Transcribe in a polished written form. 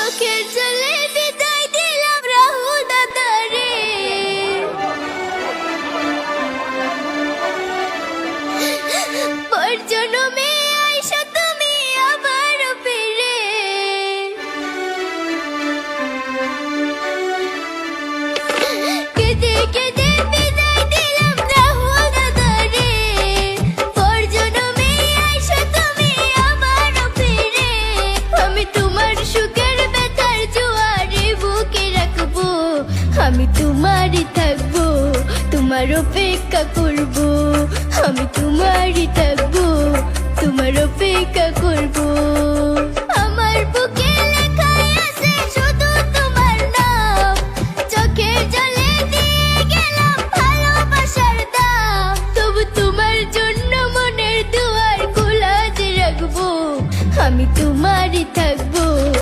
চোখের জলে বিদায় দিলাম রাহুল দাদারে। পর জন্মে আইসা তুমি আবার ফিরে। কেঁদে কেঁদে বিদায় দিলাম রাহুল দাদারে। পর জন্মে আইসা তুমি আবার ফিরে। আমি তোমার সুখের ব্যথার জোয়ারে বুকে রাখবো, আমি তোমারই থাকবো, তোমার অপেক্ষা করবো। আমি তোমারই থাকবো, তোমার অপেক্ষা